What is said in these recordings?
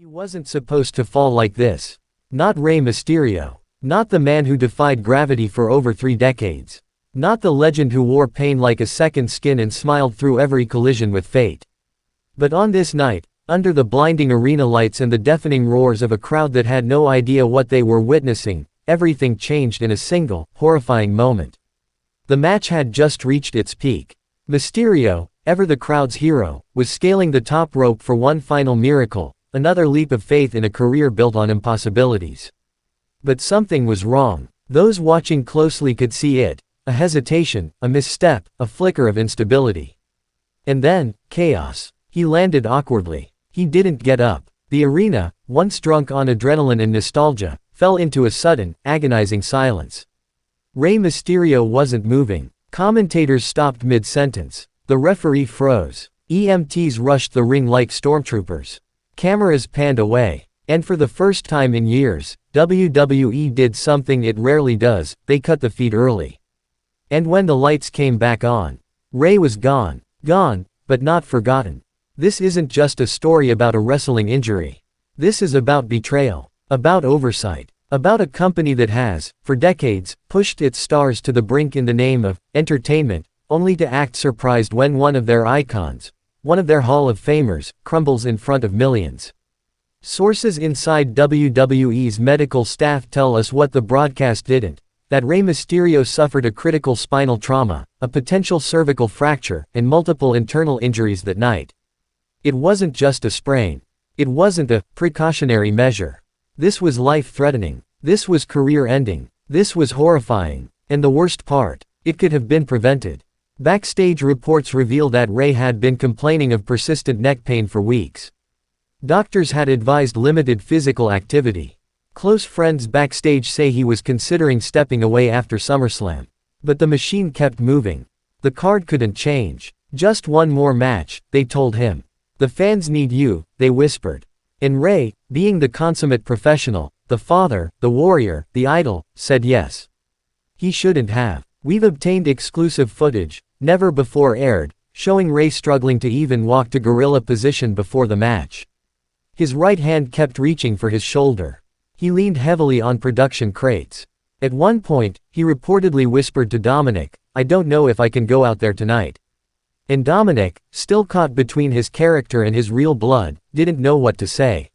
He wasn't supposed to fall like this. Not Rey Mysterio. Not the man who defied gravity for over 3 decades. Not the legend who wore pain like a second skin and smiled through every collision with fate. But on this night, under the blinding arena lights and the deafening roars of a crowd that had no idea what they were witnessing, everything changed in a single, horrifying moment. The match had just reached its peak. Mysterio, ever the crowd's hero, was scaling the top rope for one final miracle, another leap of faith in a career built on impossibilities. But something was wrong. Those watching closely could see it. A hesitation, a misstep, a flicker of instability. And then, chaos. He landed awkwardly. He didn't get up. The arena, once drunk on adrenaline and nostalgia, fell into a sudden, agonizing silence. Rey Mysterio wasn't moving. Commentators stopped mid-sentence. The referee froze. EMTs rushed the ring like stormtroopers. Cameras panned away. And for the first time in years, WWE did something it rarely does, they cut the feed early. And when the lights came back on, Rey was gone. Gone, but not forgotten. This isn't just a story about a wrestling injury. This is about betrayal. About oversight. About a company that has, for decades, pushed its stars to the brink in the name of entertainment, only to act surprised when one of their icons, one of their Hall of Famers, crumbles in front of millions. Sources inside WWE's medical staff tell us what the broadcast didn't, that Rey Mysterio suffered a critical spinal trauma, a potential cervical fracture, and multiple internal injuries that night. It wasn't just a sprain. It wasn't a precautionary measure. This was life-threatening. This was career-ending. This was horrifying. And the worst part, it could have been prevented. Backstage reports reveal that Rey had been complaining of persistent neck pain for weeks. Doctors had advised limited physical activity. Close friends backstage say he was considering stepping away after SummerSlam. But the machine kept moving. The card couldn't change. Just one more match, they told him. The fans need you, they whispered. And Rey, being the consummate professional, the father, the warrior, the idol, said yes. He shouldn't have. We've obtained exclusive footage, never before aired, showing Rey struggling to even walk to gorilla position before the match. His right hand kept reaching for his shoulder. He leaned heavily on production crates. At one point, he reportedly whispered to Dominik, "I don't know if I can go out there tonight." And Dominik, still caught between his character and his real blood, didn't know what to say.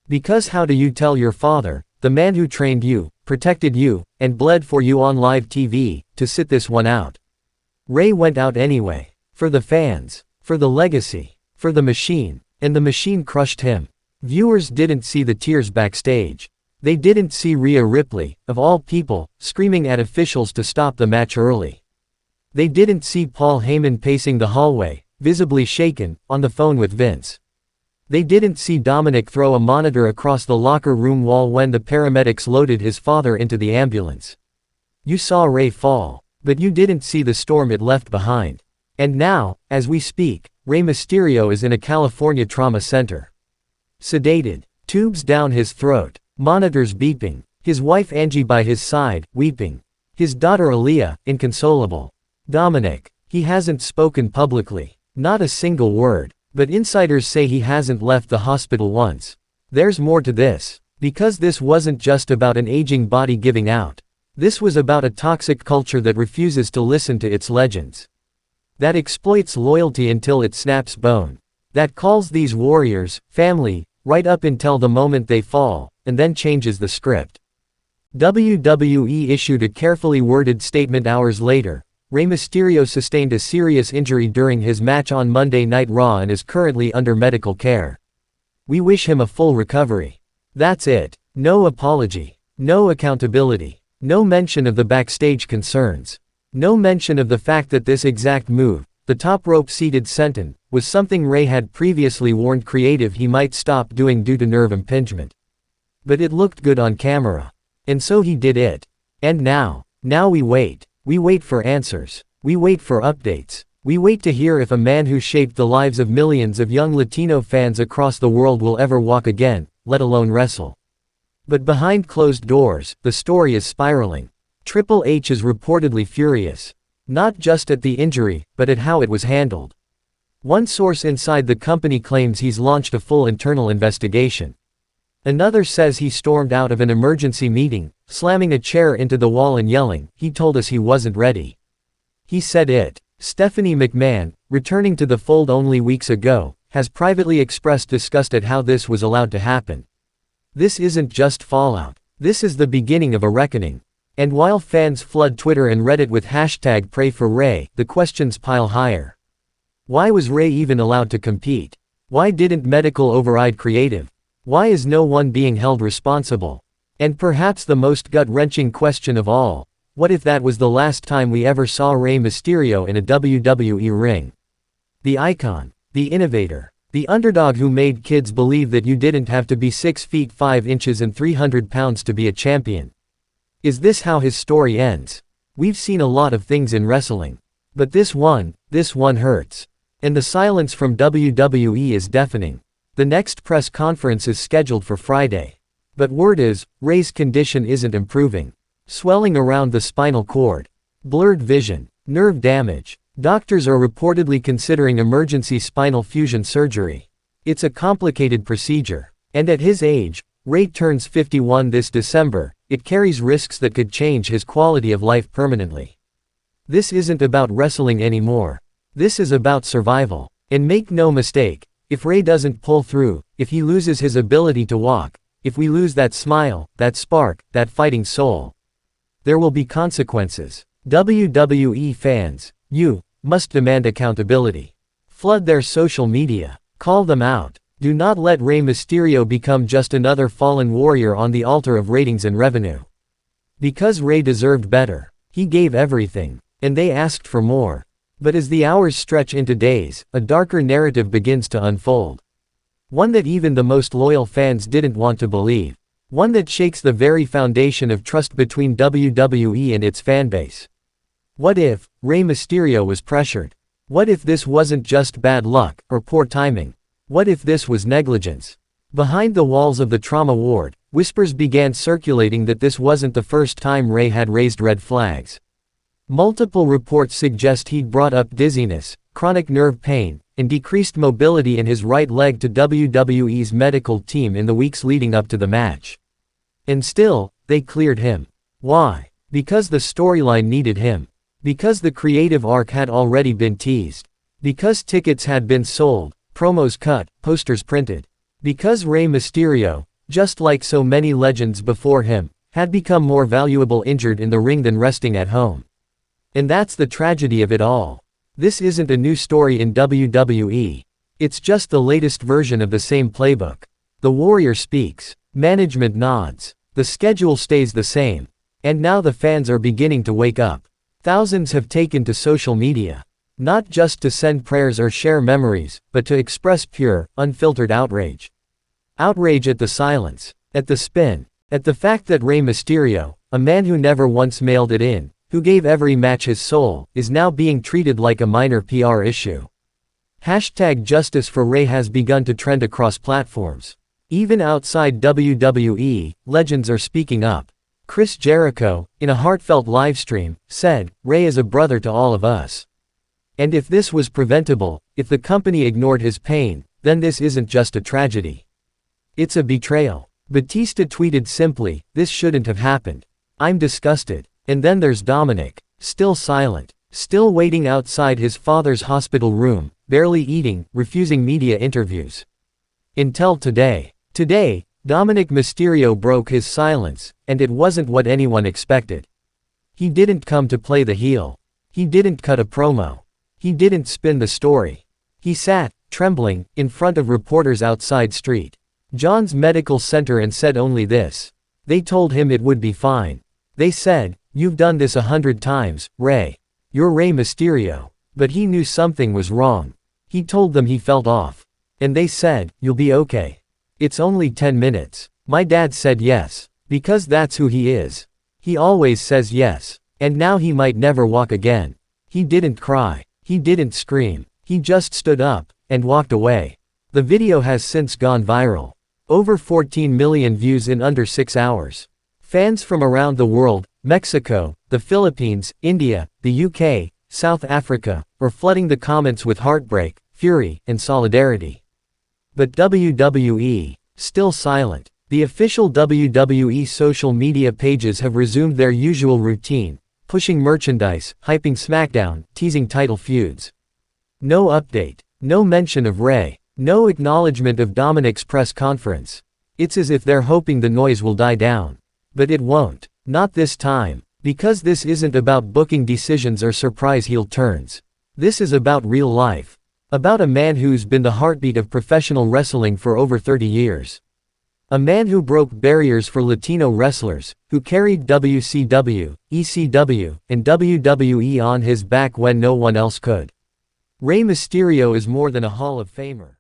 Because how do you tell your father, the man who trained you, protected you, and bled for you on live TV, to sit this one out? Rey went out anyway. For the fans. For the legacy. For the machine. And the machine crushed him. Viewers didn't see the tears backstage. They didn't see Rhea Ripley, of all people, screaming at officials to stop the match early. They didn't see Paul Heyman pacing the hallway, visibly shaken, on the phone with Vince. They didn't see Dominik throw a monitor across the locker room wall when the paramedics loaded his father into the ambulance. You saw Rey fall, but you didn't see the storm it left behind. And now, as we speak, Rey Mysterio is in a California trauma center. Sedated, tubes down his throat, monitors beeping, his wife Angie by his side, weeping. His daughter Aaliyah, inconsolable. Dominik, he hasn't spoken publicly. Not a single word. But insiders say he hasn't left the hospital once. There's more to this. Because this wasn't just about an aging body giving out. This was about a toxic culture that refuses to listen to its legends. That exploits loyalty until it snaps bone. That calls these warriors, family, right up until the moment they fall, and then changes the script. WWE issued a carefully worded statement hours later. Rey Mysterio sustained a serious injury during his match on Monday Night Raw and is currently under medical care. We wish him a full recovery. That's it. No apology. No accountability. No mention of the backstage concerns. No mention of the fact that this exact move, the top rope seated senton, was something Rey had previously warned creative he might stop doing due to nerve impingement. But it looked good on camera. And so he did it. And now we wait. We wait for answers. We wait for updates. We wait to hear if a man who shaped the lives of millions of young Latino fans across the world will ever walk again, let alone wrestle. But behind closed doors, the story is spiraling. Triple H is reportedly furious. Not just at the injury, but at how it was handled. One source inside the company claims he's launched a full internal investigation. Another says he stormed out of an emergency meeting, slamming a chair into the wall and yelling, "He told us he wasn't ready." He said it. Stephanie McMahon, returning to the fold only weeks ago, has privately expressed disgust at how this was allowed to happen. This isn't just fallout. This is the beginning of a reckoning. And while fans flood Twitter and Reddit with hashtag pray for Rey, the questions pile higher. Why was Rey even allowed to compete? Why didn't medical override creative? Why is no one being held responsible? And perhaps the most gut-wrenching question of all, what if that was the last time we ever saw Rey Mysterio in a WWE ring? The icon, the innovator, the underdog who made kids believe that you didn't have to be 6 feet 5 inches and 300 pounds to be a champion. Is this how his story ends? We've seen a lot of things in wrestling. But this one hurts. And the silence from WWE is deafening. The next press conference is scheduled for Friday. But word is, Rey's condition isn't improving. Swelling around the spinal cord. Blurred vision. Nerve damage. Doctors are reportedly considering emergency spinal fusion surgery. It's a complicated procedure. And at his age, Rey turns 51 this December, it carries risks that could change his quality of life permanently. This isn't about wrestling anymore. This is about survival. And make no mistake, if Rey doesn't pull through, if he loses his ability to walk, if we lose that smile, that spark, that fighting soul, there will be consequences. WWE fans, you must demand accountability. Flood their social media. Call them out. Do not let Rey Mysterio become just another fallen warrior on the altar of ratings and revenue. Because Rey deserved better. He gave everything. And they asked for more. But as the hours stretch into days, a darker narrative begins to unfold. One that even the most loyal fans didn't want to believe. One that shakes the very foundation of trust between WWE and its fanbase. What if Rey Mysterio was pressured? What if this wasn't just bad luck, or poor timing? What if this was negligence? Behind the walls of the trauma ward, whispers began circulating that this wasn't the first time Rey had raised red flags. Multiple reports suggest he'd brought up dizziness, chronic nerve pain, and decreased mobility in his right leg to WWE's medical team in the weeks leading up to the match. And still, they cleared him. Why? Because the storyline needed him. Because the creative arc had already been teased. Because tickets had been sold, promos cut, posters printed. Because Rey Mysterio, just like so many legends before him, had become more valuable injured in the ring than resting at home. And that's the tragedy of it all. This isn't a new story in WWE. It's just the latest version of the same playbook. The Warrior speaks. Management nods. The schedule stays the same. And now the fans are beginning to wake up. Thousands have taken to social media. Not just to send prayers or share memories, but to express pure, unfiltered outrage. Outrage at the silence. At the spin. At the fact that Rey Mysterio, a man who never once mailed it in, who gave every match his soul, is now being treated like a minor PR issue. Hashtag justice for Rey has begun to trend across platforms. Even outside WWE, legends are speaking up. Chris Jericho, in a heartfelt livestream, said, "Rey is a brother to all of us. And if this was preventable, if the company ignored his pain, then this isn't just a tragedy. It's a betrayal." Batista tweeted simply, "This shouldn't have happened. I'm disgusted." And then there's Dominik, still silent, still waiting outside his father's hospital room, barely eating, refusing media interviews. Until today. Today, Dominik Mysterio broke his silence, and it wasn't what anyone expected. He didn't come to play the heel. He didn't cut a promo. He didn't spin the story. He sat, trembling, in front of reporters outside St. John's Medical Center and said only this. They told him it would be fine. They said, "You've done this 100 times, Rey. You're Rey Mysterio." But he knew something was wrong. He told them he felt off. And they said, "You'll be okay. It's only 10 minutes. My dad said yes. Because that's who he is. He always says yes. And now he might never walk again." He didn't cry. He didn't scream. He just stood up, and walked away. The video has since gone viral. Over 14 million views in under 6 hours. Fans from around the world, Mexico, the Philippines, India, the UK, South Africa, are flooding the comments with heartbreak, fury, and solidarity. But WWE, still silent. The official WWE social media pages have resumed their usual routine, pushing merchandise, hyping SmackDown, teasing title feuds. No update. No mention of Rey. No acknowledgement of Dominik's press conference. It's as if they're hoping the noise will die down. But it won't. Not this time. Because this isn't about booking decisions or surprise heel turns. This is about real life. About a man who's been the heartbeat of professional wrestling for over 30 years. A man who broke barriers for Latino wrestlers, who carried WCW, ECW, and WWE on his back when no one else could. Rey Mysterio is more than a Hall of Famer.